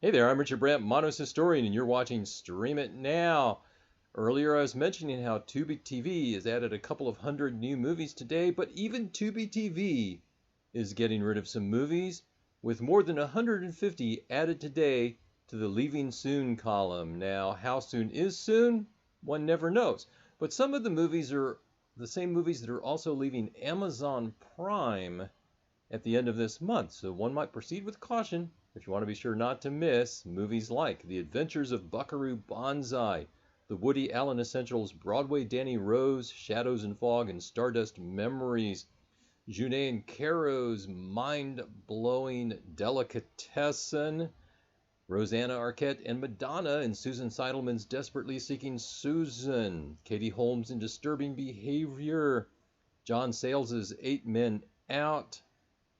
Hey there, I'm Richard Brandt, Monos Historian, and you're watching Stream It Now. Earlier I was mentioning how TubiTV has added a couple of hundred new movies today, but even TubiTV is getting rid of some movies, with more than 150 added today to the Leaving Soon column. Now, how soon is soon? One never knows. But some of the movies are the same movies that are also leaving Amazon Prime at the end of this month, so one might proceed with caution if you want to be sure not to miss movies like The Adventures of Buckaroo Banzai, the Woody Allen Essentials Broadway Danny Rose, Shadows and Fog, and Stardust Memories, Jeunet and Caro's Mind-Blowing Delicatessen, Rosanna Arquette and Madonna and Susan Seidelman's Desperately Seeking Susan, Katie Holmes in Disturbing Behavior, John Sayles' 8 Men Out,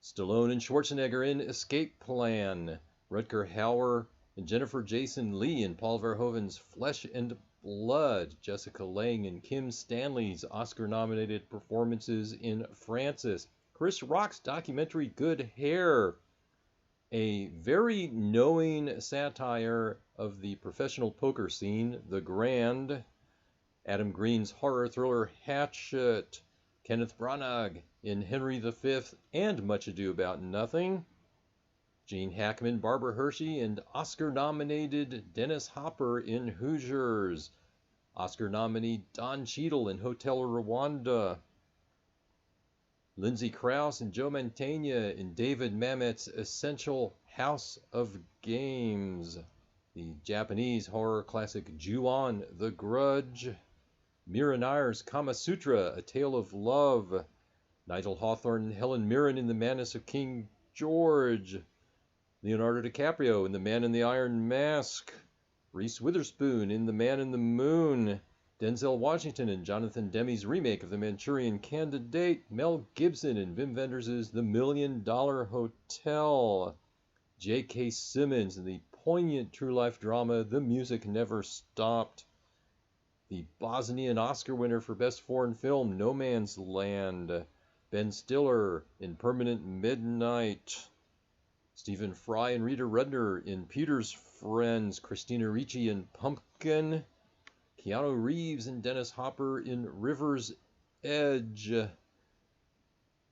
Stallone and Schwarzenegger in Escape Plan, Rutger Hauer and Jennifer Jason Leigh in Paul Verhoeven's Flesh and Blood, Jessica Lange and Kim Stanley's Oscar-nominated performances in Francis, Chris Rock's documentary Good Hair, a very knowing satire of the professional poker scene, The Grand, Adam Green's horror thriller Hatchet, Kenneth Branagh in Henry V and Much Ado About Nothing, Gene Hackman, Barbara Hershey, and Oscar-nominated Dennis Hopper in Hoosiers, Oscar nominee Don Cheadle in Hotel Rwanda, Lindsay Krause and Joe Mantegna in David Mamet's Essential House of Games, the Japanese horror classic Ju-on, The Grudge, Mira Nair's Kama Sutra, A Tale of Love, Nigel Hawthorne and Helen Mirren in The Madness of King George, Leonardo DiCaprio in The Man in the Iron Mask, Reese Witherspoon in The Man in the Moon, Denzel Washington in Jonathan Demme's remake of The Manchurian Candidate, Mel Gibson in Wim Wenders' The $1 Million Hotel, J.K. Simmons in the poignant true-life drama The Music Never Stopped, the Bosnian Oscar winner for Best Foreign Film, No Man's Land, Ben Stiller in Permanent Midnight, Stephen Fry and Rita Rudner in Peter's Friends, Christina Ricci in Pumpkin, Keanu Reeves and Dennis Hopper in River's Edge,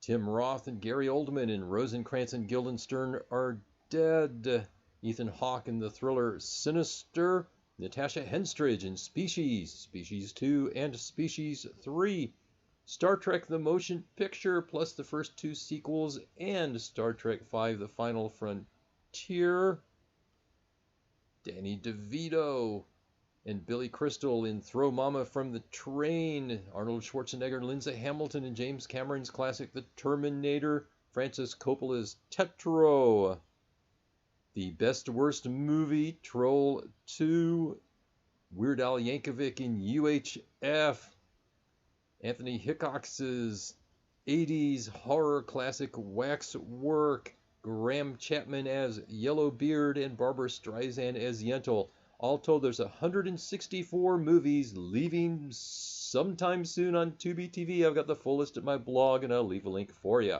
Tim Roth and Gary Oldman in Rosencrantz and Guildenstern Are Dead, Ethan Hawke in the thriller Sinister, Natasha Henstridge in Species, Species 2 and Species 3, Star Trek The Motion Picture plus the first 2 sequels, and Star Trek V The Final Frontier, Danny DeVito and Billy Crystal in Throw Mama from the Train, Arnold Schwarzenegger and Lindsay Hamilton in James Cameron's classic The Terminator, Francis Coppola's Tetro, the Best Worst Movie, Troll 2, Weird Al Yankovic in UHF, Anthony Hickox's 80s horror classic Waxwork, Graham Chapman as Yellowbeard, and Barbara Streisand as Yentl. All told, there's 164 movies leaving sometime soon on TubiTV. I've got the full list at my blog, and I'll leave a link for you.